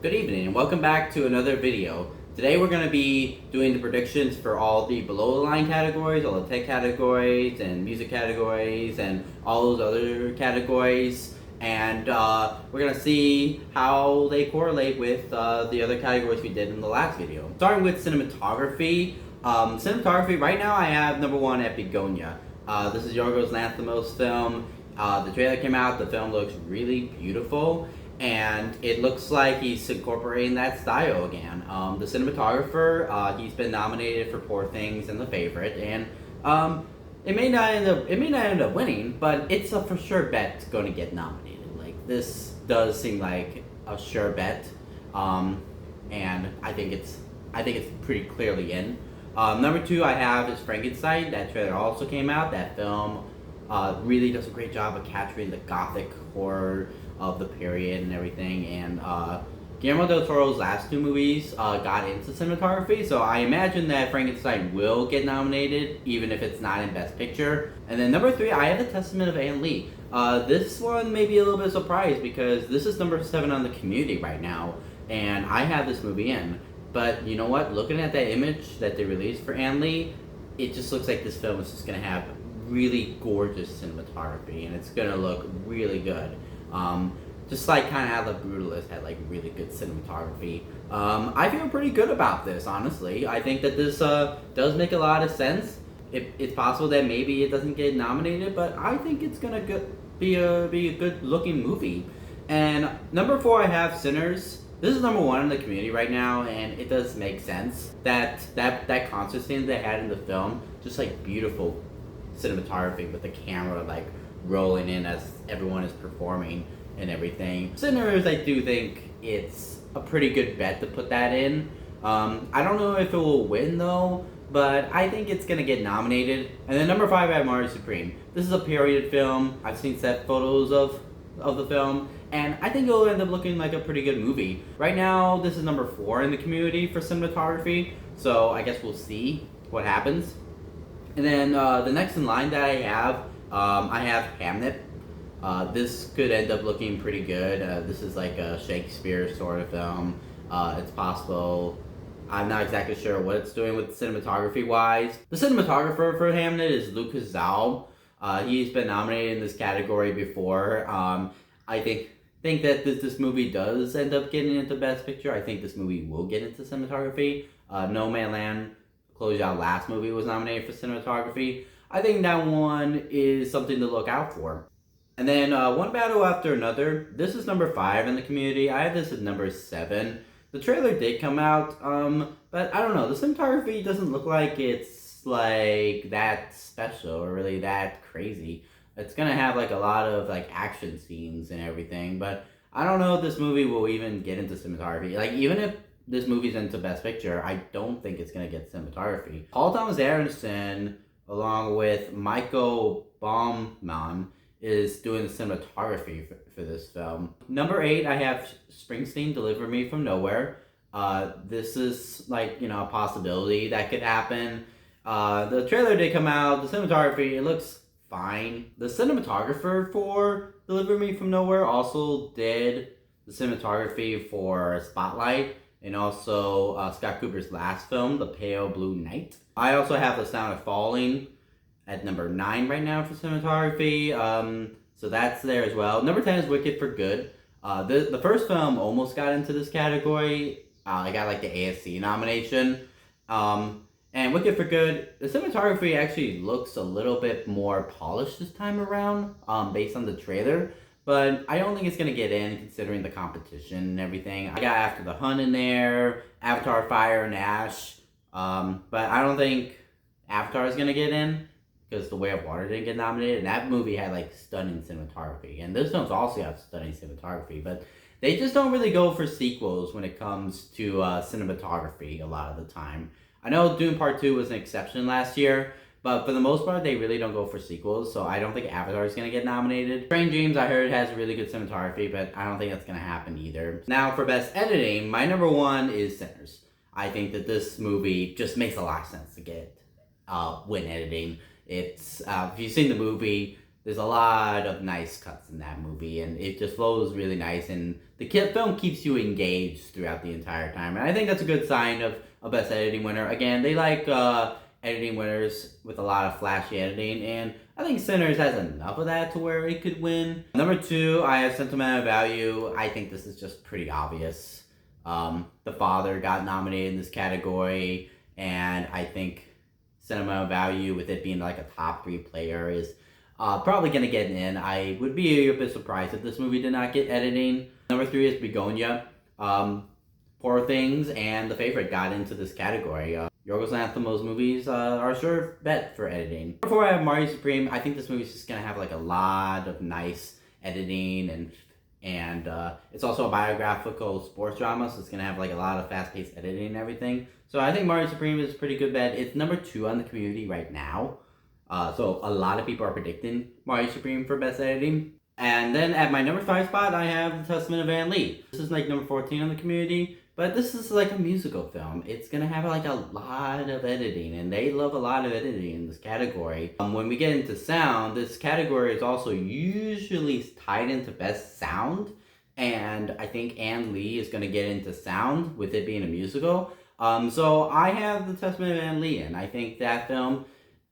Good evening and welcome back to another video. Today we're going to be doing the predictions for all the below the line categories, all the tech categories and music categories and all those other categories. And we're going to see how they correlate with the other categories we did in the last video. Starting with cinematography. Cinematography, right now I have number one at Begonia. This is Yorgos Lanthimos' film. The trailer came out, the film looks really beautiful. And it looks like he's incorporating that style again. The cinematographer, he's been nominated for Poor Things and The Favorite, and it may not end up winning, but it's a for sure bet going to get nominated. Like this does seem like a sure bet, and I think it's pretty clearly in. Number two I have is Frankenstein. That trailer also came out. That film really does a great job of capturing the gothic horror of the period and everything, and Guillermo del Toro's last two movies got into cinematography, so I imagine that Frankenstein will get nominated, even if it's not in Best Picture. And then number three, I have The Testament of Anne Lee. This one may be a little bit surprised because this is number 7 on the Community right now, and I have this movie in. But you know what? Looking at that image that they released for Anne Lee, it just looks like this film is just going to have really gorgeous cinematography, and it's going to look really good. Just like kind of how The Brutalist had like really good cinematography. I feel pretty good about this, honestly. I think that this does make a lot of sense. It's possible that maybe it doesn't get nominated, but I think it's gonna be a good looking movie. And number 4, I have Sinners. This is number 1 in the Community right now, and it does make sense that concert scene they had in the film, just like beautiful cinematography with the camera like rolling in as everyone is performing and everything. Sinners, I do think it's a pretty good bet to put that in. I don't know if it will win though, but I think it's gonna get nominated. And then number 5, I have Mario Supreme. This is a period film. I've seen set photos of the film, and I think it'll end up looking like a pretty good movie. Right now, this is number 4 in the Community for cinematography, so I guess we'll see what happens. And then the next in line that I have Hamnet. This could end up looking pretty good. This is like a Shakespeare sort of film. It's possible. I'm not exactly sure what it's doing with cinematography wise. The cinematographer for Hamnet is Lucas Zhao. He's been nominated in this category before. I think that this movie does end up getting into Best Picture. I think this movie will get into cinematography. No Man Land, Chloe Zhao's last movie, was nominated for cinematography. I think that one is something to look out for. And then One Battle After Another. This is number 5 in the Community. I have this at number 7. The trailer did come out, but I don't know. The cinematography doesn't look like it's like that special or really that crazy. It's gonna have like a lot of like action scenes and everything, but I don't know if this movie will even get into cinematography. Like even if this movie's into Best Picture, I don't think it's gonna get cinematography. Paul Thomas Anderson, along with Michael Baumann, is doing the cinematography for this film. Number 8, I have Springsteen, Deliver Me From Nowhere. This is like, a possibility that could happen. The trailer did come out, the cinematography, it looks fine. The cinematographer for Deliver Me From Nowhere also did the cinematography for Spotlight and also Scott Cooper's last film, The Pale Blue Night. I also have The Sound of Falling at number 9 right now for cinematography, so that's there as well. Number 10 is Wicked for Good. The first film almost got into this category. I got like the ASC nomination. And Wicked for Good, the cinematography actually looks a little bit more polished this time around, based on the trailer. But I don't think it's gonna get in considering the competition and everything. I got After the Hunt in there, Avatar, Fire and Ash, but I don't think Avatar is gonna get in because The Way of Water didn't get nominated, and that movie had like stunning cinematography. And this film's also have stunning cinematography, but they just don't really go for sequels when it comes to cinematography a lot of the time. I know Dune Part 2 was an exception last year, but for the most part, they really don't go for sequels, so I don't think Avatar is going to get nominated. Strange Dreams, I heard, has really good cinematography, but I don't think that's going to happen either. Now, for Best Editing, my number 1 is Sinners. I think that this movie just makes a lot of sense to get win editing. It's if you've seen the movie, there's a lot of nice cuts in that movie, and it just flows really nice, and film keeps you engaged throughout the entire time, and I think that's a good sign of a best editing winner. Again, they like editing winners with a lot of flashy editing, and I think Sinners has enough of that to where it could win. Number 2, I have Sentimental Value. I think this is just pretty obvious. The Father got nominated in this category, and I think Sentimental Value, with it being like a top 3 player, is probably going to get in. I would be a bit surprised if this movie did not get editing. Number 3 is Begonia. Poor Things and The Favorite got into this category. Yorgos Lanthimos movies are a sure bet for editing. Number 4, I have Marty Supreme. I think this movie's just going to have like a lot of nice editing, and it's also a biographical sports drama, so it's going to have like a lot of fast-paced editing and everything. So I think Marty Supreme is a pretty good bet. It's number 2 on the Community right now. So a lot of people are predicting Marty Supreme for best editing. And then at my number 5 spot, I have The Testament of Anne Lee. This is like number 14 on the Community, but this is like a musical film. It's gonna have like a lot of editing, and they love a lot of editing in this category. When we get into sound, this category is also usually tied into best sound, and I think Anne Lee is gonna get into sound with it being a musical. So I have The Testament of Anne Lee, and I think that film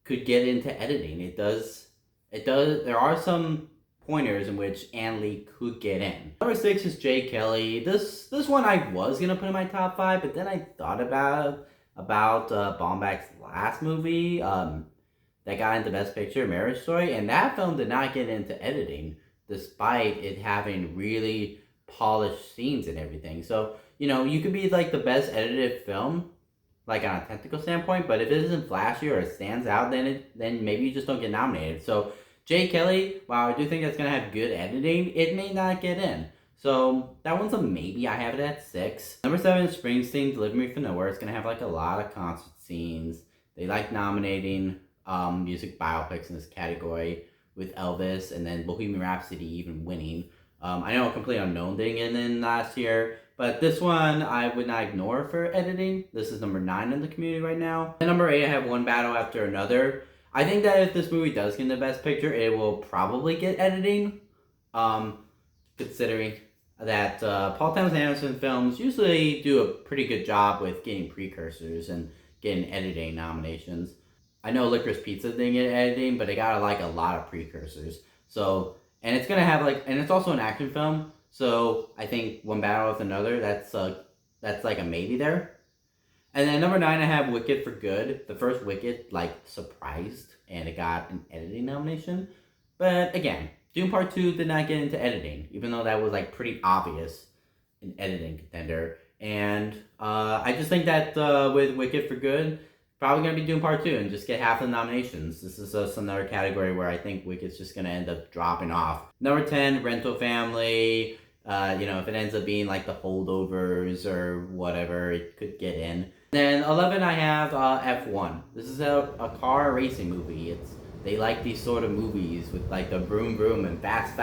could get into editing. It does. There are some pointers in which Anne Lee could get in. Number 6 is Jay Kelly. This one I was gonna put in my top 5, but then I thought about Baumbach's last movie that got into Best Picture, Marriage Story, and that film did not get into editing, despite it having really polished scenes and everything. So you could be like the best edited film, like on a technical standpoint, but if it isn't flashy or it stands out, then maybe you just don't get nominated. So Jay Kelly, while I do think that's going to have good editing, it may not get in. So that one's a maybe. I have it at 6. Number 7 is Springsteen, Deliver Me From Nowhere. It's going to have like a lot of concert scenes. They like nominating music biopics in this category, with Elvis and then Bohemian Rhapsody even winning. I know a Complete Unknown didn't get in last year, but this one I would not ignore for editing. This is number 9 in the Community right now. And number 8, I have One Battle After Another. I think that if this movie does get the Best Picture, it will probably get editing, considering that Paul Thomas Anderson films usually do a pretty good job with getting precursors and getting editing nominations. I know Licorice Pizza didn't get editing, but it got like a lot of precursors. So, and it's gonna have like, and it's also an action film. So I think One Battle with Another, that's like a maybe there. And then number 9, I have Wicked for Good. The first Wicked, like, surprised, and it got an editing nomination. But again, Dune Part 2 did not get into editing, even though that was like pretty obvious an editing contender. And I just think that with Wicked for Good, probably going to be Dune Part 2 and just get half the nominations. This is another category where I think Wicked's just going to end up dropping off. Number 10, Rental Family. If it ends up being like The Holdovers or whatever, it could get in. Then 11, I have F1. This is a car racing movie. They like these sort of movies with like the vroom vroom and fast.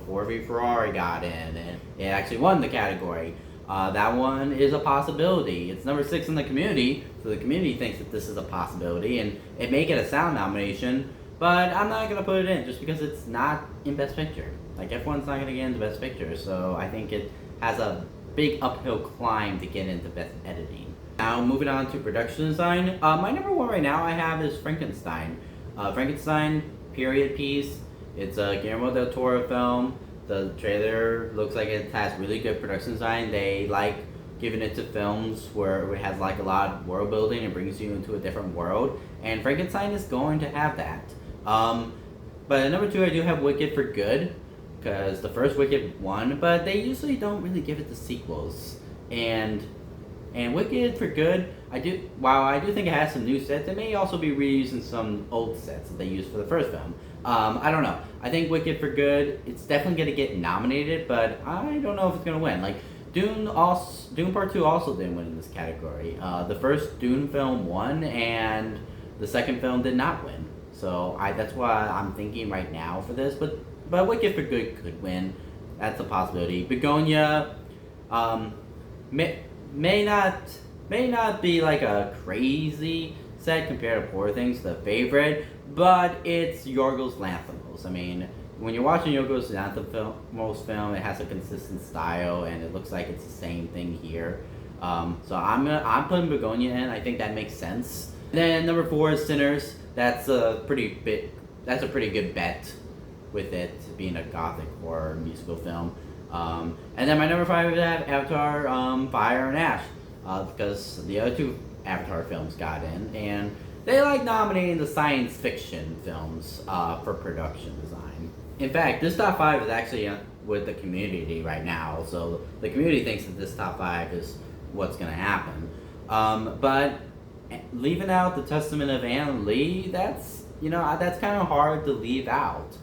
Ford v Ferrari got in, and it actually won the category. That one is a possibility. It's number 6 in the Community, so the Community thinks that this is a possibility, and it may get a sound nomination, but I'm not going to put it in just because it's not in Best Picture. Like, F1's not going to get into Best Picture, so I think it has a big uphill climb to get into Best Editing. Now, moving on to production design. My number 1 right now I have is Frankenstein. Frankenstein, period piece. It's a Guillermo del Toro film. The trailer looks like it has really good production design. They like giving it to films where it has like a lot of world building and brings you into a different world. And Frankenstein is going to have that. But at number 2, I do have Wicked for Good, because the first Wicked won, but they usually don't really give it the sequels. And Wicked for Good, while I do think it has some new sets, it may also be reusing some old sets that they used for the first film. I don't know. I think Wicked for Good, it's definitely going to get nominated, but I don't know if it's going to win. Like, Dune Part 2 also didn't win in this category. The first Dune film won, and the second film did not win. So that's why I'm thinking right now for this, but Wicked for Good could win. That's a possibility. Begonia may not be like a crazy set compared to Poor Things, The Favorite, but it's Yorgos Lanthimos. I mean, when you're watching Yorgos Lanthimos film, it has a consistent style, and it looks like it's the same thing here. So I'm putting Begonia in. I think that makes sense. And then number 4 is Sinners. That's a pretty good bet with it being a gothic horror musical film. And then my number 5 is Avatar, Fire and Ash, because the other 2 Avatar films got in, and they like nominating the science fiction films for production design. In fact, this top 5 is actually with the community right now, so the community thinks that this top 5 is what's going to happen. But leaving out the Testament of Anne Lee, that's kind of hard to leave out.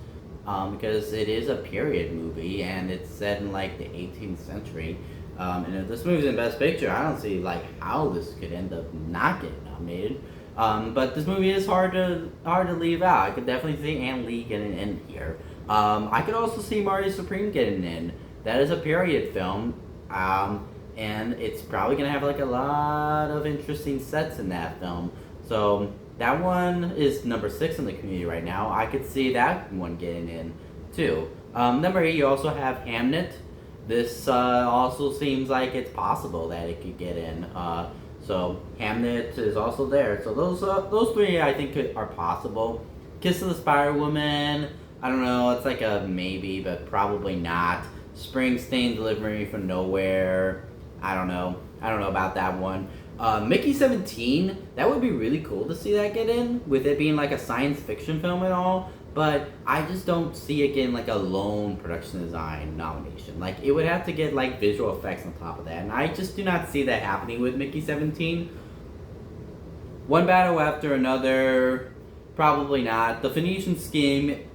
Because it is a period movie and it's set in like the 18th century. And if this movie's in Best Picture, I don't see like how this could end up not getting nominated. But this movie is hard to leave out. I could definitely see Anne Lee getting in here. I could also see Marty Supreme getting in. That is a period film, and it's probably gonna have like a lot of interesting sets in that film. So that one is number 6 in the community right now. I could see that one getting in too. Number 8, you also have Hamnet. This also seems like it's possible that it could get in. So Hamnet is also there. So those 3 I think are possible. Kiss of the Spider Woman, I don't know. It's like a maybe, but probably not. Springsteen, Deliver Me from Nowhere. I don't know about that one. Mickey 17, that would be really cool to see that get in, with it being like a science fiction film and all, but I just don't see it getting like a lone production design nomination. Like, it would have to get like visual effects on top of that, and I just do not see that happening with Mickey 17. One Battle After Another, probably not. The Phoenician Scheme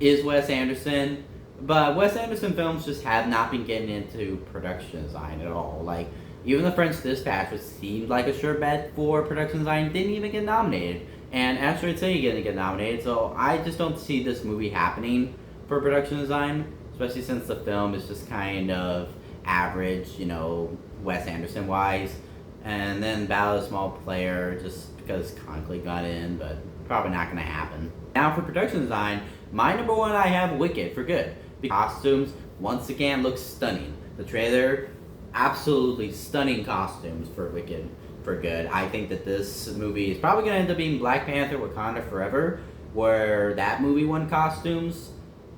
is Wes Anderson, but Wes Anderson films just have not been getting into production design at all. Like, even The French Dispatch, which seemed like a sure bet for production design, didn't even get nominated. And Asteroid City didn't get nominated, so I just don't see this movie happening for production design, especially since the film is just kind of average, Wes Anderson-wise. And then Battle of the Small Player, just because Conclave got in, but probably not going to happen. Now for production design, my number 1, I have Wicked for good. The costumes, once again, look stunning. The trailer, absolutely stunning costumes for Wicked for good. I think that this movie is probably going to end up being Black Panther Wakanda Forever, where that movie won costumes.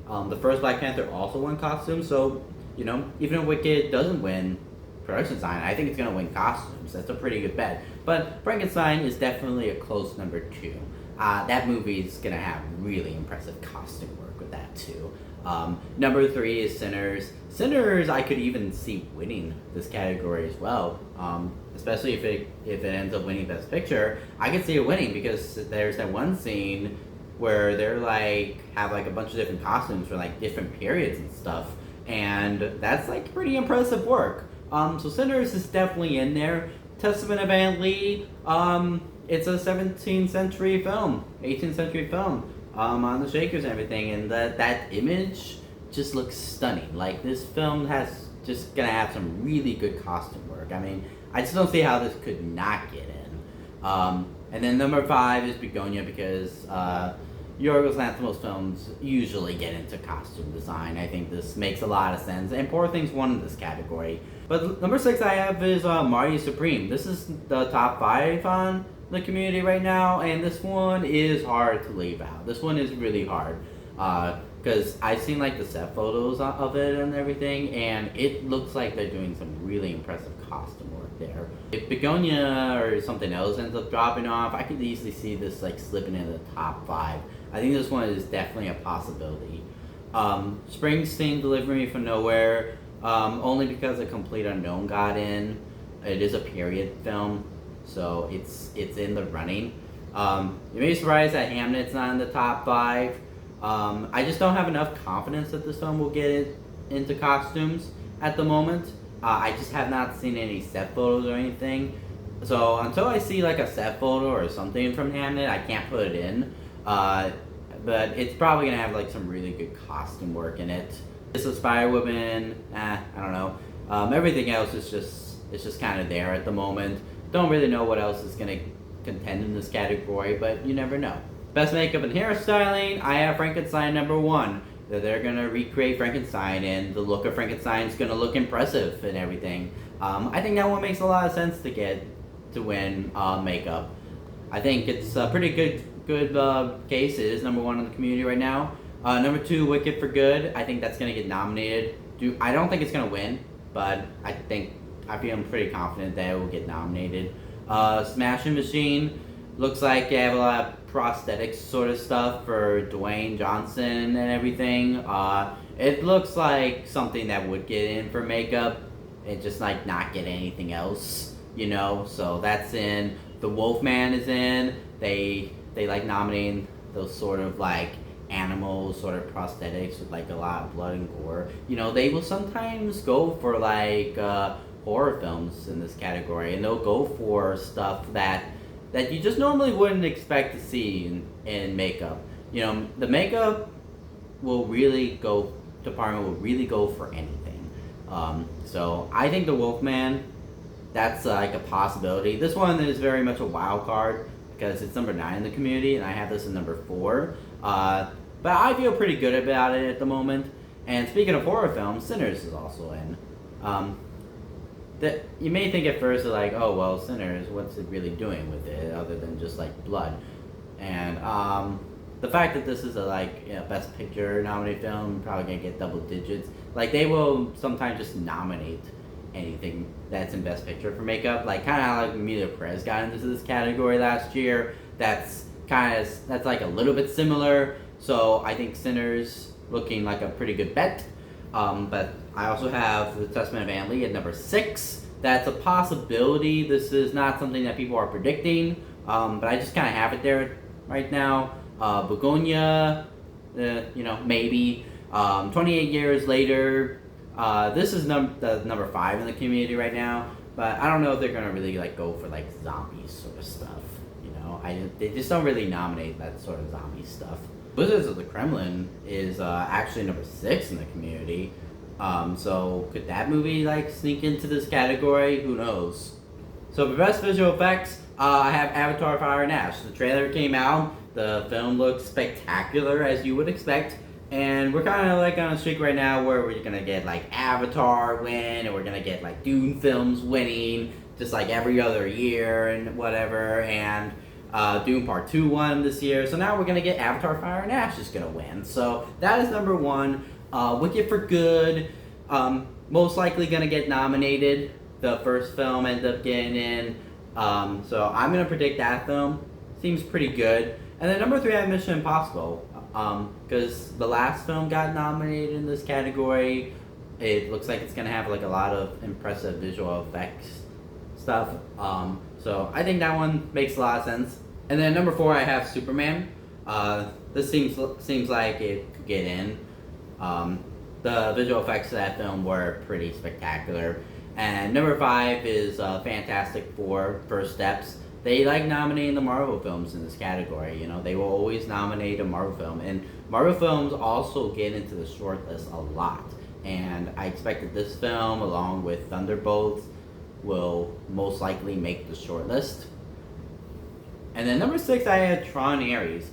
The first Black Panther also won costumes, so, even if Wicked doesn't win production design, I think it's going to win costumes. That's a pretty good bet. But Frankenstein is definitely a close number 2. That movie is going to have really impressive costume work with that too. Number 3 is Sinners. Sinners, I could even see winning this category as well. Especially if it ends up winning Best Picture, I could see it winning because there's that one scene where they're like have like a bunch of different costumes for like different periods and stuff, and that's like pretty impressive work. So Sinners is definitely in there. Testament of Anne Lee. It's a 17th century film, 18th century film. On the Shakers and everything, and that image just looks stunning. Like, this film has just gonna have some really good costume work. I mean, I just don't see how this could not get in. And then number 5 is Begonia, because Yorgos Lanthimos films usually get into costume design. I think this makes a lot of sense, and Poor Things won in this category. But number 6 I have is Marty Supreme. This is the top 5 on the community right now, and this one is hard to leave out. This one is really hard because I've seen like the set photos of it and everything, and it looks like they're doing some really impressive costume work there. If Begonia or something else ends up dropping off, I could easily see this like slipping into the top 5. I think this one is definitely a possibility. Springsteen, Deliver Me from Nowhere, only because A Complete Unknown got in. It is a period film, so it's in the running. You may be surprised that Hamnet's not in the top 5. I just don't have enough confidence that this film will get it into costumes at the moment. I just have not seen any set photos or anything. So until I see like a set photo or something from Hamnet, I can't put it in. But it's probably gonna have like some really good costume work in it. This is Spider-Woman, I don't know. Everything else is just kind of there at the moment. Don't really know what else is gonna contend in this category, but you never know. Best makeup and hairstyling, I have Frankenstein number 1. that they're gonna recreate Frankenstein, and the look of Frankenstein is gonna look impressive and everything. I think that one makes a lot of sense to win makeup. I think it's a pretty good case. It is number one in the community right now. Number two, Wicked for Good. I think that's gonna get nominated. I don't think it's gonna win, but I feel pretty confident that it will get nominated. Smashing Machine looks like they have a lot of prosthetics sort of stuff for Dwayne Johnson and everything. It looks like something that would get in for makeup and just like not get anything else, you know. So that's in. The Wolfman is in. They like nominating those sort of like animal sort of prosthetics with like a lot of blood and gore. You know, they will sometimes go for like horror films in this category, and they'll go for stuff that you just normally wouldn't expect to see in makeup. You know, the makeup department will really go for anything. So I think the Wolfman, that's like a possibility. This one is very much a wild card because it's number 9 in the community, and I have this in number 4. But I feel pretty good about it at the moment. And speaking of horror films, Sinners is also in. You may think at first like, oh well, Sinners, what's it really doing with it other than just like blood? And the fact that this is a Best Picture nominated film, probably gonna get double digits. Like they will sometimes just nominate anything that's in Best Picture for makeup. Like kind of how like Emilia Perez got into this category last year. That's like a little bit similar. So I think Sinners looking like a pretty good bet. But I also have The Testament of Anne Lee at number 6. That's a possibility. This is not something that people are predicting, but I just kind of have it there right now. Begonia, maybe. 28 years later, this is number 5 in the community right now, but I don't know if they're gonna really like go for like zombies sort of stuff. You know, they just don't really nominate that sort of zombie stuff. Wizards of the Kremlin is actually number 6 in the community. So could that movie like sneak into this category? Who knows? So for best visual effects, I have Avatar: Fire and Ash. The trailer came out. The film looks spectacular as you would expect. And we're kind of like on a streak right now where we're gonna get like Avatar win, and we're gonna get like Dune films winning just like every other year and whatever. And Dune Part 2 won this year, so now we're gonna get Avatar: Fire and Ash is gonna win. So that is number 1. Wicked for Good, most likely gonna get nominated. The first film ended up getting in, so I'm gonna predict that film. Seems pretty good. And then number 3, I have Mission Impossible, because the last film got nominated in this category. It looks like it's gonna have like a lot of impressive visual effects stuff. So I think that one makes a lot of sense. And then number 4, I have Superman. This seems like it could get in. The visual effects of that film were pretty spectacular. And number 5 is Fantastic Four: First Steps. They like nominating the Marvel films in this category. You know, they will always nominate a Marvel film, and Marvel films also get into the shortlist a lot. And I expect that this film, along with Thunderbolts, will most likely make the shortlist. And then number 6, I had Tron Ares.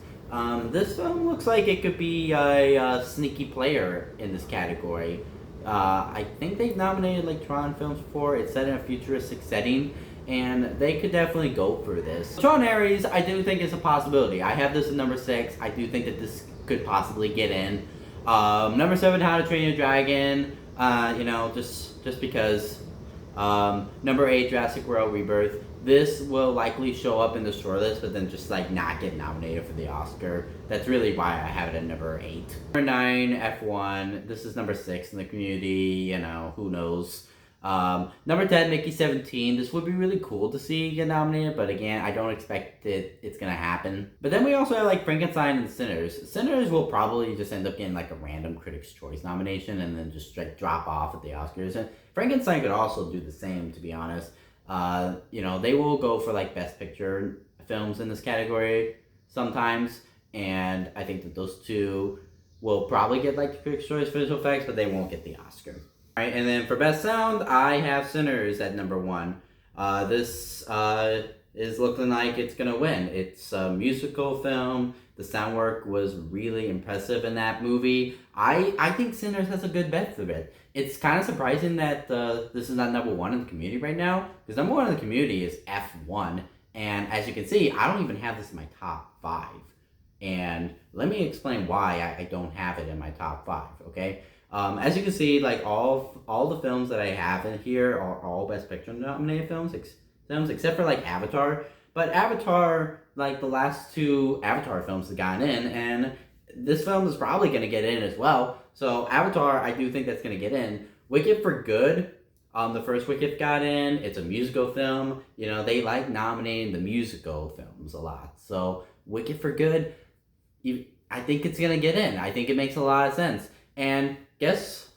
This film looks like it could be a sneaky player in this category. I think they've nominated like Tron films before. It's set in a futuristic setting, and they could definitely go for this. Tron Ares, I do think is a possibility. I have this at number 6. I do think that this could possibly get in. Number 7, How to Train Your Dragon. Just because. Number 8, Jurassic World Rebirth. This will likely show up in the shortlist, but then just like not get nominated for the Oscar. That's really why I have it at number 8. Number 9, F1. This is number 6 in the community. You know, who knows? Number 10, Mickey 17. This would be really cool to see get nominated, but again, I don't expect it's gonna happen. But then we also have like Frankenstein and Sinners. Sinners will probably just end up getting like a random Critics' Choice nomination and then just like drop off at the Oscars. And Frankenstein could also do the same, to be honest. They will go for like Best Picture films in this category sometimes, and I think that those two will probably get like Critics' Choice visual effects, but they won't get the Oscar. All right, and then for Best Sound, I have Sinners at number 1. This is looking like it's gonna win. It's a musical film. The sound work was really impressive in that movie. I think Sinners has a good bet for it. It's kind of surprising that this is not number one in the community right now, because number one in the community is F1, and as you can see, I don't even have this in my top 5. And let me explain why I don't have it in my top 5. Okay, as you can see, like all the films that I have in here are all Best Picture nominated films, except for like Avatar. But Avatar, like the last 2 Avatar films have gotten in, and this film is probably going to get in as well. So Avatar, I do think that's going to get in. Wicked for Good, the first Wicked got in. It's a musical film. You know, they like nominating the musical films a lot. So Wicked for Good, I think it's going to get in. I think it makes a lot of sense. And guess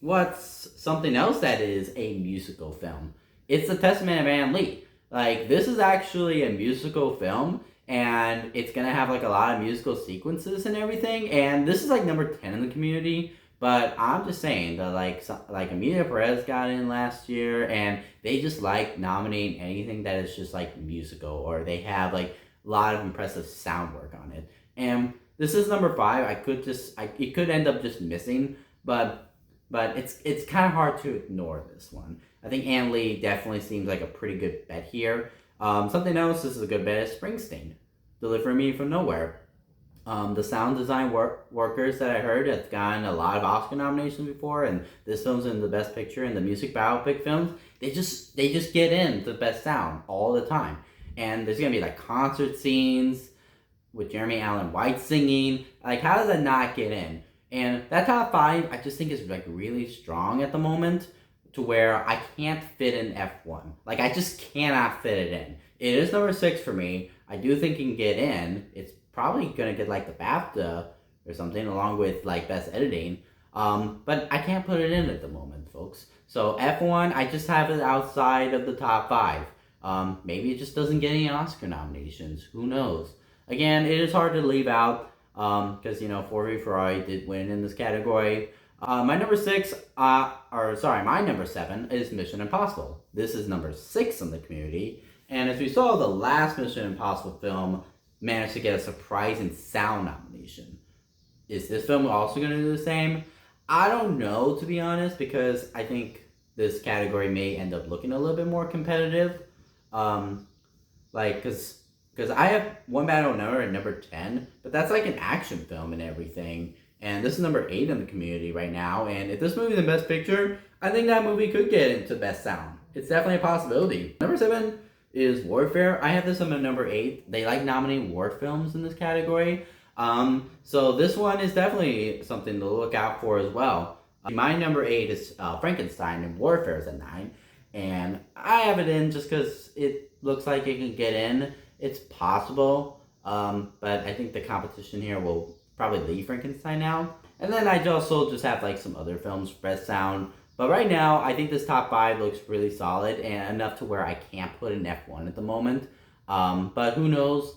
what's something else that is a musical film? It's The Testament of Anne Lee. Like, this is actually a musical film, and it's gonna have like a lot of musical sequences and everything. And this is like number 10 in the community. But I'm just saying that like Emilia Perez got in last year, and they just like nominating anything that is just like musical, or they have like a lot of impressive sound work on it. And this is number 5. It could end up just missing, but it's kind of hard to ignore this one. I think Ann Lee definitely seems like a pretty good bet here. Something else, this is a good bet, is Springsteen, Deliver Me From Nowhere. The sound design workers that I heard have gotten a lot of Oscar nominations before, and this film's in the Best Picture and the music biopic films. They just get in the best sound all the time. And there's gonna be like concert scenes with Jeremy Allen White singing. Like, how does that not get in? And that top 5, I just think is like really strong at the moment, to where I can't fit in F1. Like, I just cannot fit it in. It is number 6 for me. I do think it can get in. It's probably gonna get like the BAFTA or something, along with like Best Editing. But I can't put it in at the moment, folks. So F1, I just have it outside of the top 5. Maybe it just doesn't get any Oscar nominations. Who knows? Again, it is hard to leave out, because, you know, Ford v Ferrari did win in this category. My number 7 is Mission Impossible. This is number 6 in the community. And as we saw, the last Mission Impossible film managed to get a surprising sound nomination. Is this film also going to do the same? I don't know, to be honest, because I think this category may end up looking a little bit more competitive. Because I have One Bad Old Number at number 10, but that's like an action film and everything. And this is number 8 in the community right now. And if this movie is the Best Picture, I think that movie could get into Best Sound. It's definitely a possibility. Number 7 is Warfare. I have this on number 8. They like nominating war films in this category. So this one is definitely something to look out for as well. My number 8 is Frankenstein, and Warfare is at 9. And I have it in just because it looks like it can get in. It's possible, but I think the competition here will probably leave Frankenstein now. And then I also just have like some other films for Best Sound. But right now, I think this top 5 looks really solid, and enough to where I can't put an F1 at the moment. But who knows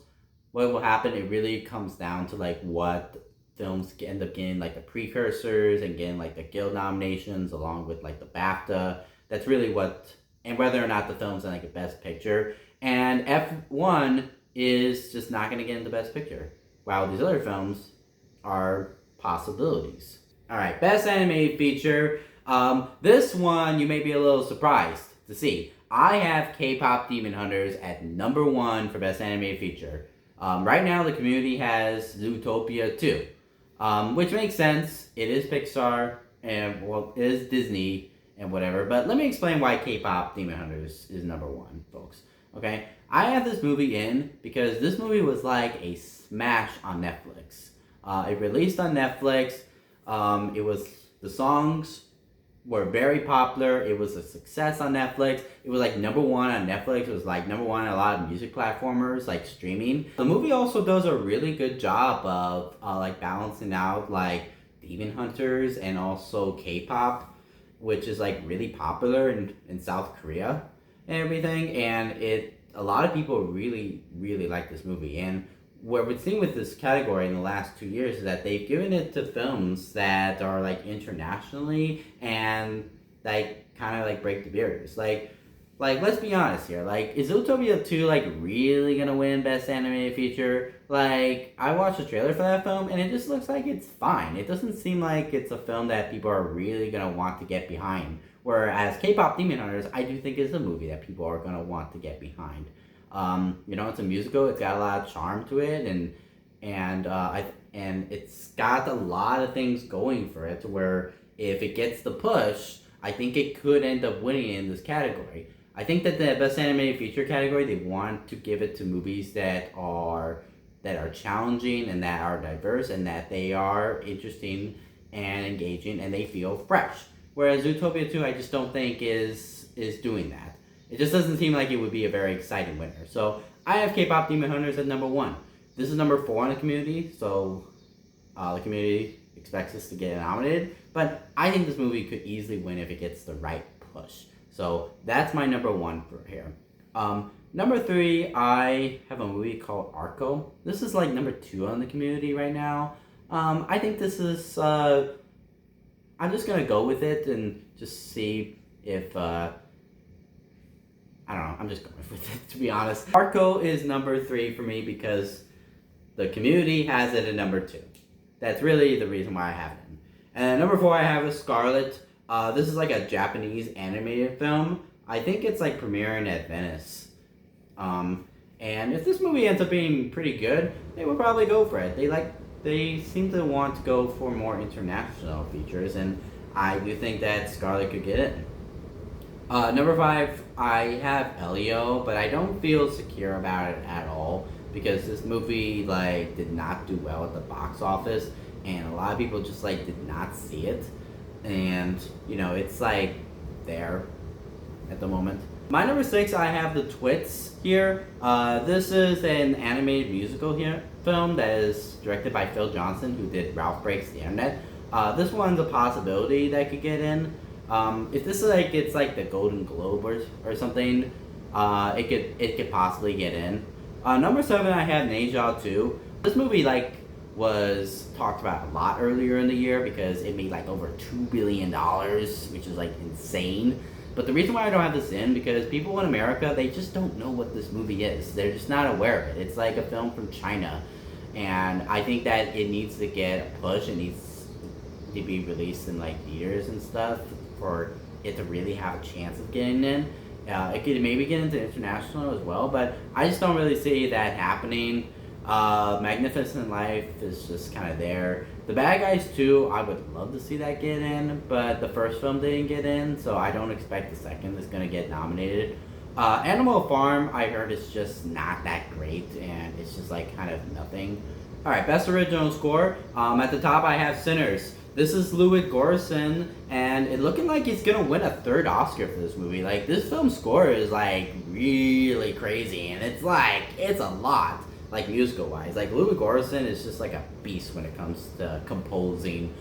what will happen? It really comes down to like what films end up getting like the precursors and getting like the Guild nominations along with like the BAFTA. That's really what, and whether or not the film's in like a Best Picture. And F1 is just not going to get into Best Picture, while these other films are possibilities. Alright, Best Animated Feature. This one you may be a little surprised to see. I have K-Pop Demon Hunters at number 1 for Best Animated Feature. Right now the community has Zootopia 2, which makes sense. It is Pixar, and well, it is Disney and whatever, but let me explain why K-Pop Demon Hunters is number 1, folks. Okay, I have this movie in because this movie was like a smash on Netflix. It released on Netflix. The songs were very popular. It was a success on Netflix. It was like number 1 on Netflix. It was like number 1 on a lot of music platformers, like streaming. The movie also does a really good job of like balancing out like Demon Hunters and also K-pop, which is like really popular in South Korea and everything. And a lot of people really like this movie. And what we're seeing with this category in the last 2 years is that they've given it to films that are like internationally and like kind of like break the barriers. Like Like, let's be honest here. Like, is Zootopia 2, like, really gonna win Best Animated Feature? Like, I watched the trailer for that film, and it just looks like it's fine. It doesn't seem like it's a film that people are really gonna want to get behind. Whereas K-Pop Demon Hunters, I do think is a movie that people are gonna want to get behind. It's a musical. It's got a lot of charm to it, and it's got a lot of things going for it. To where if it gets the push, I think it could end up winning in this category. I think that the Best Animated Feature category, they want to give it to movies that are challenging and that are diverse and that they are interesting and engaging and they feel fresh. Whereas Zootopia 2, I just don't think is doing that. It just doesn't seem like it would be a very exciting winner. So I have K-Pop Demon Hunters at number 1. This is number 4 in the community, so the community expects us to get nominated. But I think this movie could easily win if it gets the right push. So that's my number 1 for here. Number 3, I have a movie called Arco. This is like number 2 on the community right now. I think this is, I'm just gonna go with it and just see if, I don't know, I'm just going with it, to be honest. Arco is number 3 for me because the community has it at number 2. That's really the reason why I have it in. And number 4, I have is Scarlet. This is like a Japanese animated film. I think it's like premiering at Venice. And if this movie ends up being pretty good, they would probably go for it. They seem to want to go for more international features, and I do think that Scarlet could get it. Number 5, I have Elio, but I don't feel secure about it at all because this movie did not do well at the box office, and a lot of people just did not see it, and it's there at the moment. My number 6, I have The Twits here. This is an animated musical film that is directed by Phil Johnson, who did Ralph Breaks the Internet. This one's a possibility that could get in. If this gets the Golden Globe or something, it could possibly get in. Number 7, I have Neja 2. This movie was talked about a lot earlier in the year because it made over $2 billion, which is insane. But the reason why I don't have this in, because people in America, they just don't know what this movie is. They're just not aware of it. It's like a film from China. And I think that it needs to get a push. It needs to be released in theaters and stuff for it to really have a chance of getting in. It could maybe get into international as well, but I just don't really see that happening. Magnificent Life is just kind of there. The Bad Guys 2, I would love to see that get in, but the first film didn't get in, so I don't expect the second is going to get nominated. Animal Farm, I heard it's just not that great, and it's just kind of nothing. Alright, Best Original Score. At the top I have Sinners. This is Ludwig Göransson, and it looking like he's gonna win a 3rd Oscar for this movie. This film score is really crazy, and it's a lot, musical wise. Ludwig Göransson is just a beast when it comes to composing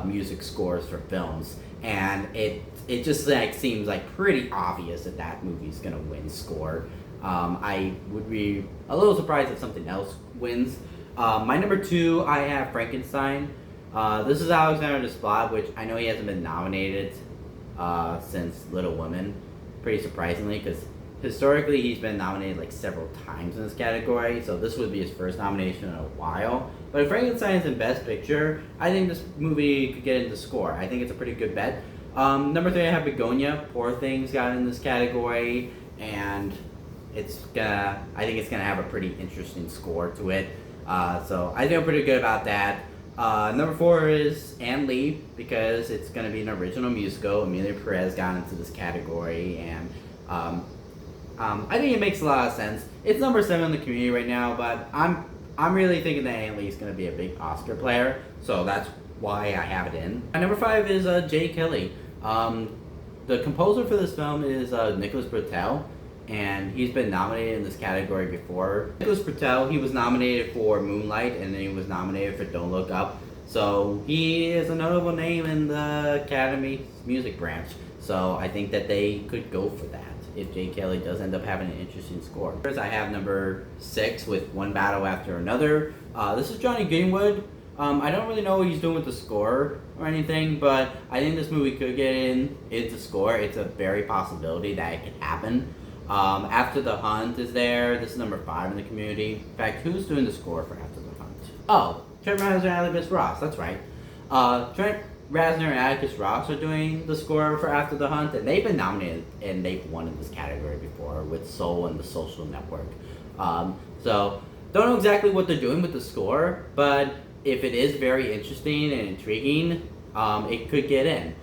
music scores for films, and it just seems pretty obvious that movie's gonna win score. I would be a little surprised if something else wins. My number 2, I have Frankenstein. This is Alexander Desplat, which I know he hasn't been nominated since Little Women, pretty surprisingly, because historically he's been nominated several times in this category, so this would be his first nomination in a while. But if Frankenstein is in Best Picture, I think this movie could get into score. I think it's a pretty good bet. Number 3, I have Begonia. Poor Things got in this category, and I think it's gonna have a pretty interesting score to it. So I feel pretty good about that. Number 4 is Ann Lee, because it's going to be an original musical. Emilia Perez got into this category, and I think it makes a lot of sense. It's number 7 in the community right now, but I'm really thinking that Ann Lee is going to be a big Oscar player, so that's why I have it in. Number 5 is Jay Kelly. The composer for this film is Nicholas Britell, and he's been nominated in this category before. Nicholas Britell, he was nominated for Moonlight, and then he was nominated for Don't Look Up. So he is a notable name in the Academy music branch. So I think that they could go for that if Jay Kelly does end up having an interesting score. First, I have number 6 with One Battle After Another. This is Johnny Greenwood. I don't really know what he's doing with the score or anything, but I think this movie could get into score. It's a very possibility that it could happen. After the Hunt is there. This is number 5 in the community. In fact, who's doing the score for After the Hunt? Oh, Trent Reznor and Atticus Ross. That's right. Trent Reznor and Atticus Ross are doing the score for After the Hunt, and they've been nominated and they've won in this category before with Soul and The Social Network. So don't know exactly what they're doing with the score, but if it is very interesting and intriguing, it could get in.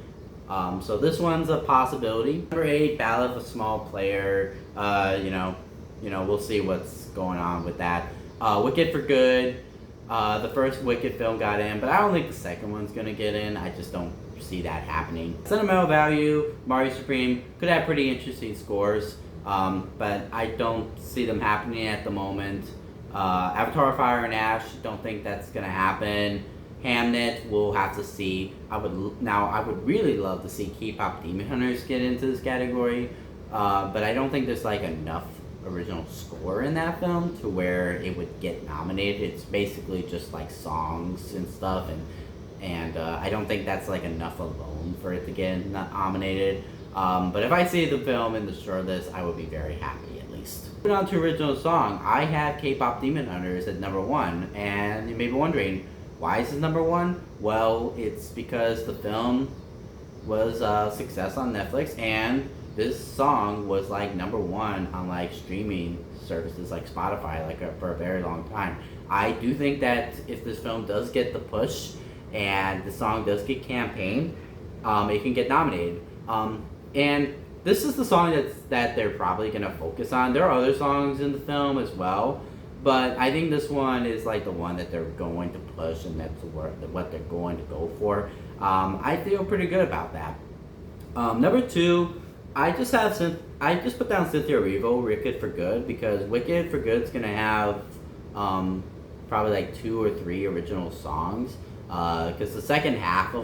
So this one's a possibility. Number 8, Ballad of a Small Player. We'll see what's going on with that. Wicked for Good. The first Wicked film got in, but I don't think the second one's gonna get in. I just don't see that happening. Sentimental Value, Mario Supreme could have pretty interesting scores, but I don't see them happening at the moment. Avatar: Fire and Ash, don't think that's gonna happen. Hamnet, we'll have to see. I would really love to see K-pop Demon Hunters get into this category, but I don't think there's like enough original score in that film to where it would get nominated. It's basically just like songs and stuff, and I don't think that's like enough alone for it to get nominated. But if I see the film in the shortlist, I would be very happy at least. Moving on to original song, I have K-pop Demon Hunters at number 1, and you may be wondering, why is this number 1? Well, it's because the film was a success on Netflix, and this song was like number 1 on like streaming services like Spotify for a very long time. I do think that if this film does get the push and the song does get campaigned, it can get nominated. And this is the song that they're probably gonna focus on. There are other songs in the film as well, but I think this one is like the one that they're going to push, and that's what they're going to go for. I feel pretty good about that. Number 2, I just put down Cynthia Erivo, Wicked for Good, because Wicked for Good is gonna have probably like 2 or 3 original songs. Because the second half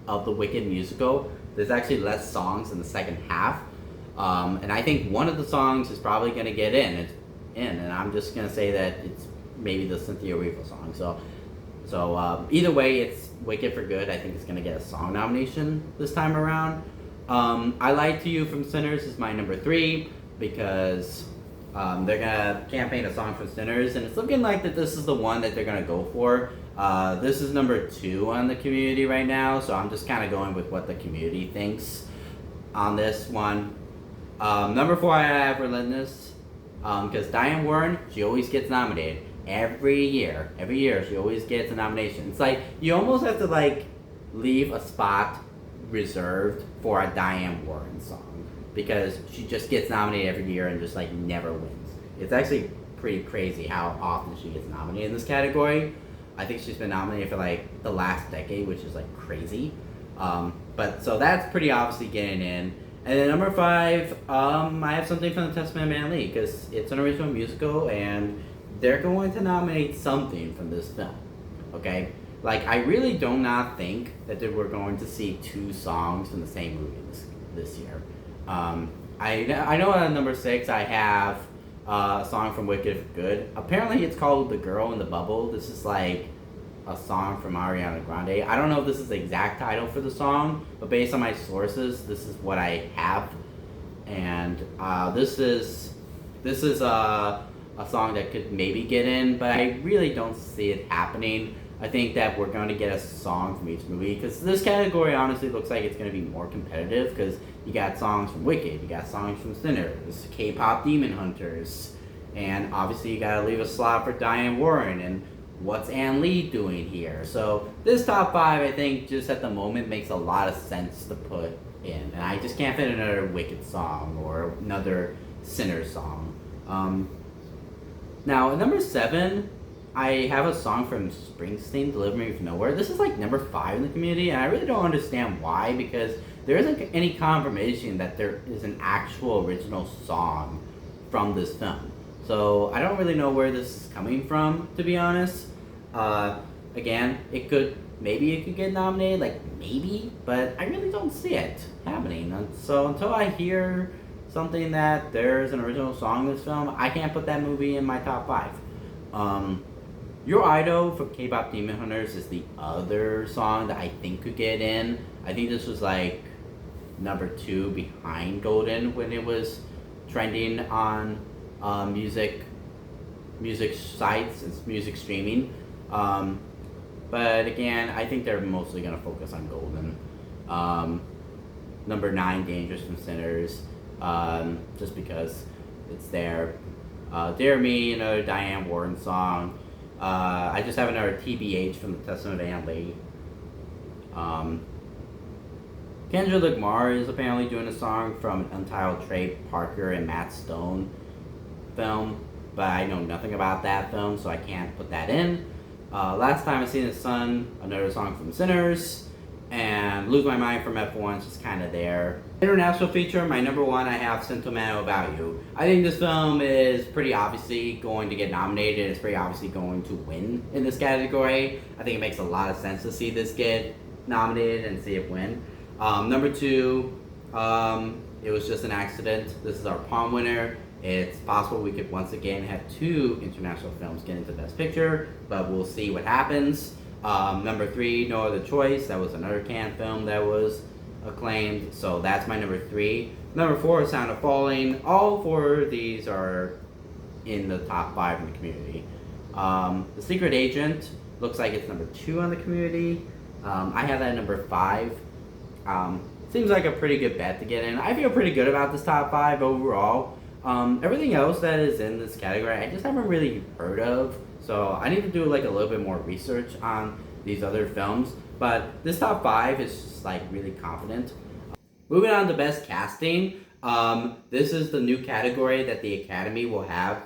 of the Wicked musical, there's actually less songs in the second half, and I think one of the songs is probably gonna get in, and I'm just gonna say that it's maybe the Cynthia Erivo song. So either way, it's Wicked for Good. I think it's gonna get a song nomination this time around. I Lied to You from Sinners is my number 3 because they're gonna campaign a song from Sinners, and it's looking like that this is the one that they're gonna go for. This is number 2 on the community right now, so I'm just kind of going with what the community thinks on this one. Number 4, I have Relentless, because Diane Warren, she always gets nominated every year. Every year, she always gets a nomination. It's like you almost have to like leave a spot reserved for a Diane Warren song because she just gets nominated every year and just like never wins. It's actually pretty crazy how often she gets nominated in this category. I think she's been nominated for like the last decade, which is like crazy. But so that's pretty obviously getting in. And then number 5, I have something from the Testament of Man Lee because it's an original musical and they're going to nominate something from this film. Okay? Like, I really do not think that we're going to see 2 songs from the same movie this year. I know at number 6 I have a song from Wicked for Good. Apparently it's called The Girl in the Bubble. This is like a song from Ariana Grande. I don't know if this is the exact title for the song, but based on my sources, this is what I have. And this is a song that could maybe get in, but I really don't see it happening. I think that we're going to get a song from each movie because this category honestly looks like it's going to be more competitive because you got songs from Wicked, you got songs from Sinners, K-pop Demon Hunters, and obviously you got to leave a slot for Diane Warren, and what's Ann Lee doing here? So this top 5, I think, just at the moment makes a lot of sense to put in, and I just can't fit another Wicked song or another Sinners song. Now, at number 7, I have a song from Springsteen, Deliver Me From Nowhere. This is like number 5 in the community, and I really don't understand why, because there isn't any confirmation that there is an actual original song from this film. So I don't really know where this is coming from, to be honest. Again, maybe it could get nominated, like maybe, but I really don't see it happening. And so until I hear something that there's an original song in this film, I can't put that movie in my top 5. Your Idol for K-pop Demon Hunters is the other song that I think could get in. I think this was like number 2 behind Golden when it was trending on music sites and music streaming. Um, but again, I think they're mostly gonna focus on Golden. Um, number 9, Dangerous from Sinners, just because it's there. Dear Me, another Diane Warren song. I just have another TBH from the Testament of Ann Lee. Kendrick Lamar is apparently doing a song from an untitled Trey Parker and Matt Stone film, but I know nothing about that film, so I can't put that in. Last Time I Seen the Sun, another song from Sinners, and Lose My Mind from F1 is just kind of there. International feature, my number 1, I have Sentimental About You. I think this film is pretty obviously going to get nominated. It's pretty obviously going to win in this category. I think it makes a lot of sense to see this get nominated and see it win. Number 2, It Was Just an Accident. This is our Palm winner. It's possible we could once again have 2 international films get into Best Picture, but we'll see what happens. Number 3, No Other Choice. That was another Cannes film that was acclaimed, so that's my number 3. Number 4, Sound of Falling. All 4 of these are in the top 5 in the community. The Secret Agent looks like it's number 2 on the community. I have that at number 5. Seems like a pretty good bet to get in. I feel pretty good about this top 5 overall. Everything else that is in this category, I just haven't really heard of. So I need to do like a little bit more research on these other films. But this top 5 is just like really confident. Moving on to Best Casting. This is the new category that the Academy will have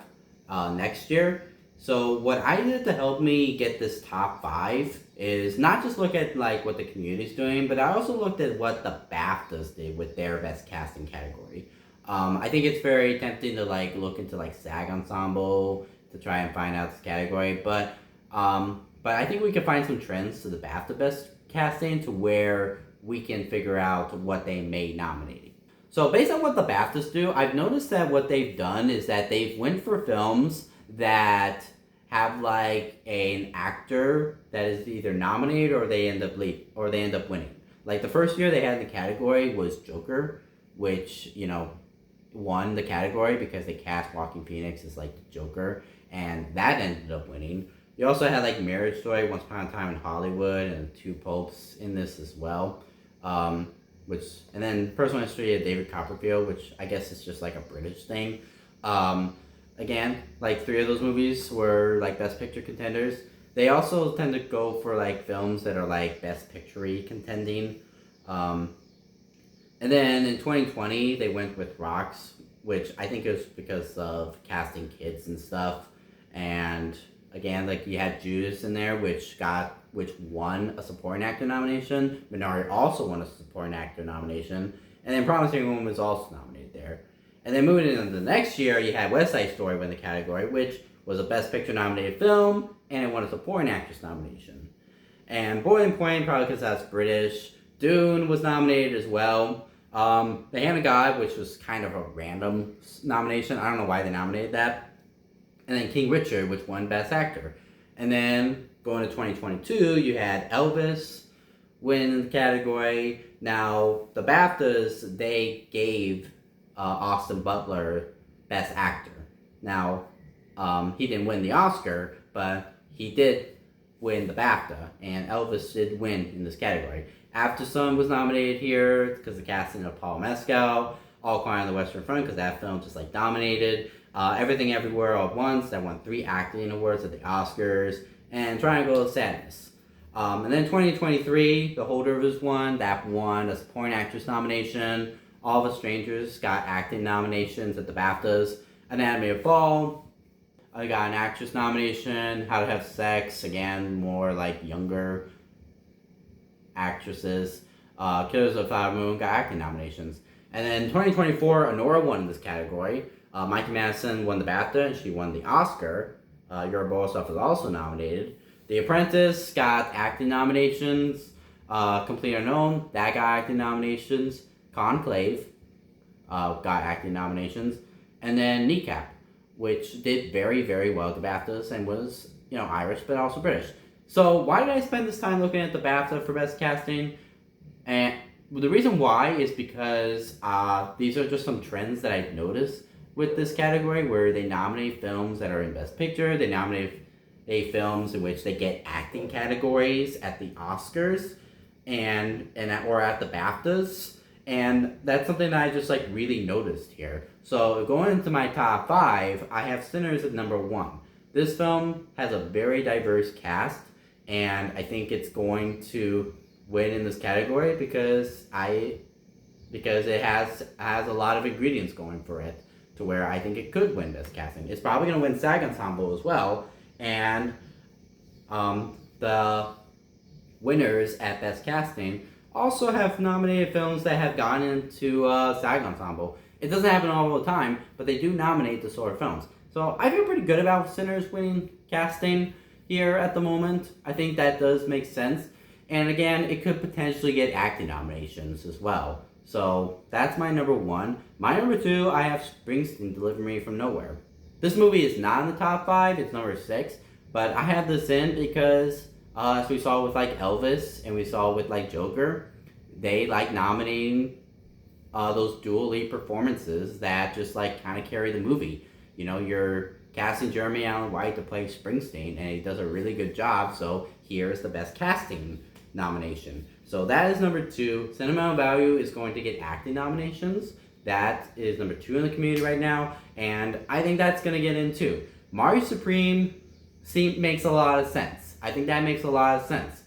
next year. So what I did to help me get this top 5 is not just look at like what the community's doing, but I also looked at what the BAFTAs did with their Best Casting category. I think it's very tempting to like look into like SAG Ensemble to try and find out this category, but I think we can find some trends to the BAFTA Best Casting to where we can figure out what they may nominate. So based on what the BAFTAs do, I've noticed that what they've done is that they've went for films that have like an actor that is either nominated or they end up winning. Like the first year they had in the category was Joker, which won the category because they cast Joaquin Phoenix as like the Joker, and that ended up winning. You also had like Marriage Story, Once Upon a Time in Hollywood, and Two Popes in this as well. And then Personal History of David Copperfield, which I guess is just like a British thing. Again, like 3 of those movies were like Best Picture contenders. They also tend to go for like films that are like Best Picture-y contending. And then in 2020, they went with Rocks, which I think is because of casting kids and stuff. And again, like you had Judas in there, which won a supporting actor nomination. Minari also won a supporting actor nomination, and then Promising Woman was also nominated there. And then moving into the next year, you had West Side Story win the category, which was a Best Picture nominated film, and it won a supporting actress nomination. And Boiling Point, probably because that's British. Dune was nominated as well. The Hand of God, which was kind of a random nomination. I don't know why they nominated that. And then King Richard, which won Best Actor. And then going to 2022, you had Elvis win the category. Now, the BAFTAs, they gave Austin Butler Best Actor. Now, he didn't win the Oscar, but he did win the BAFTA, and Elvis did win in this category. After Sun was nominated here because the casting of Paul Mescal. All Quiet on the Western Front because that film just like dominated. Everything Everywhere All at Once, that won 3 acting awards at the Oscars. And Triangle of Sadness. And then 2023, The Holdovers won. That won a supporting actress nomination. All the Strangers got acting nominations at the BAFTAs. Anatomy of Fall, I got an actress nomination. How to Have Sex, again, more like younger actresses. Killers of the Flower Moon got acting nominations. And then 2024, Honora won in this category. Mikey Madison won the BAFTA and she won the Oscar. Your Boy Stuff was also nominated. The Apprentice got acting nominations. Complete Unknown, that got acting nominations. Conclave got acting nominations. And then Kneecap, which did very, very well at the BAFTAs and was Irish, but also British. So why did I spend this time looking at the BAFTA for Best Casting? And the reason why is because these are just some trends that I've noticed with this category, where they nominate films that are in Best Picture, they nominate films in which they get acting categories at the Oscars, or at the BAFTAs, and that's something that I just really noticed here. So going into my top 5, I have Sinners at number 1. This film has a very diverse cast, and I think it's going to win in this category because it has a lot of ingredients going for it, to where I think it could win Best Casting. It's probably going to win SAG Ensemble as well, and the winners at Best Casting also have nominated films that have gone into SAG Ensemble. It doesn't happen all the time, but they do nominate the sort of films. So I feel pretty good about Sinners winning casting here at the moment. I think that does make sense. And again, it could potentially get acting nominations as well. So that's my number 1. My number 2, I have Springsteen, Deliver Me From Nowhere. This movie is not in the top 5, it's number 6. But I have this in because, as we saw with Elvis and we saw with Joker, they nominating those dual lead performances that just kind of carry the movie. You're casting Jeremy Allen White to play Springsteen, and he does a really good job, so here's the Best Casting nomination. So that is number 2. Sentimental Value is going to get acting nominations. That is number 2 in the community right now, and I think that's going to get in too. Mario Supreme makes a lot of sense. I think that makes a lot of sense.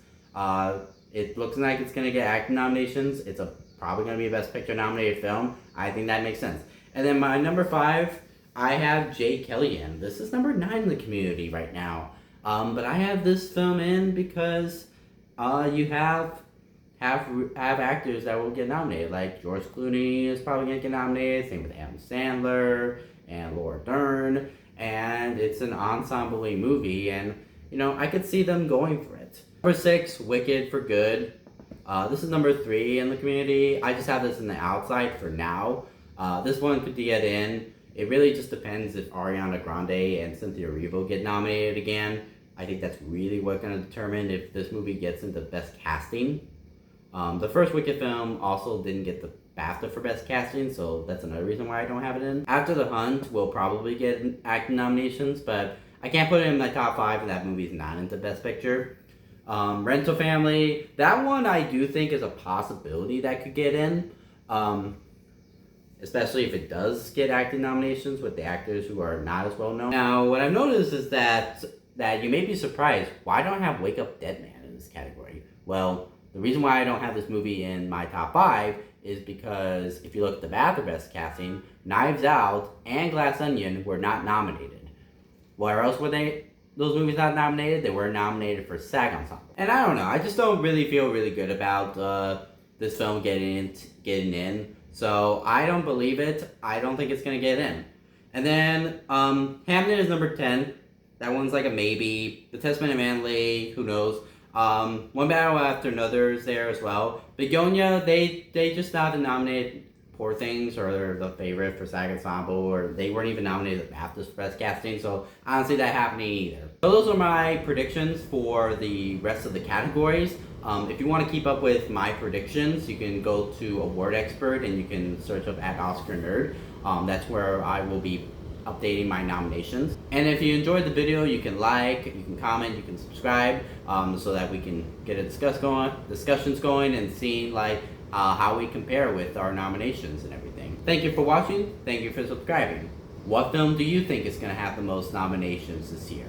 It looks like it's going to get acting nominations. It's probably going to be a Best Picture nominated film. I think that makes sense. And then my number 5, I have Jake Kellyanne. This is number 9 in the community right now. But I have this film in because you have actors that will get nominated. Like George Clooney is probably going to get nominated. Same with Adam Sandler and Laura Dern. And it's an ensemble movie, and I could see them going for it. Number 6, Wicked for Good. This is number 3 in the community. I just have this in the outside for now. This one could get in. It really just depends if Ariana Grande and Cynthia Erivo get nominated again. I think that's really what's going to determine if this movie gets into Best Casting. The first Wicked film also didn't get the BAFTA for Best Casting, so that's another reason why I don't have it in. After the Hunt will probably get acting nominations, but I can't put it in my top 5, and that movie's not into Best Picture. Rental Family, that one I do think is a possibility that could get in, especially if it does get acting nominations with the actors who are not as well known. Now, what I've noticed is that you may be surprised, why don't I have Wake Up Dead Man in this category? Well, the reason why I don't have this movie in my top 5 is because if you look at the BAFTA Best Casting, Knives Out and Glass Onion were not nominated. Where else were those movies not nominated? They were nominated for SAG Ensemble. And I don't know, I just don't really feel really good about this film getting in. So I don't believe it. I don't think it's going to get in. And then Hamnet is number 10. That one's a maybe. The Testament of Manly, who knows. One Battle After Another is there as well. Begonia, they just not nominated Poor Things or The Favorite for SAG Ensemble, or they weren't even nominated at BAFTA for Best Casting, so I don't see that happening either. So those are my predictions for the rest of the categories. If you want to keep up with my predictions, you can go to Award Expert and you can search up at Oscar Nerd. That's where I will be updating my nominations. And if you enjoyed the video, you can like, you can comment, you can subscribe, so that we can get a discussions going and seeing how we compare with our nominations and everything. Thank you for watching. Thank you for subscribing. What film do you think is going to have the most nominations this year?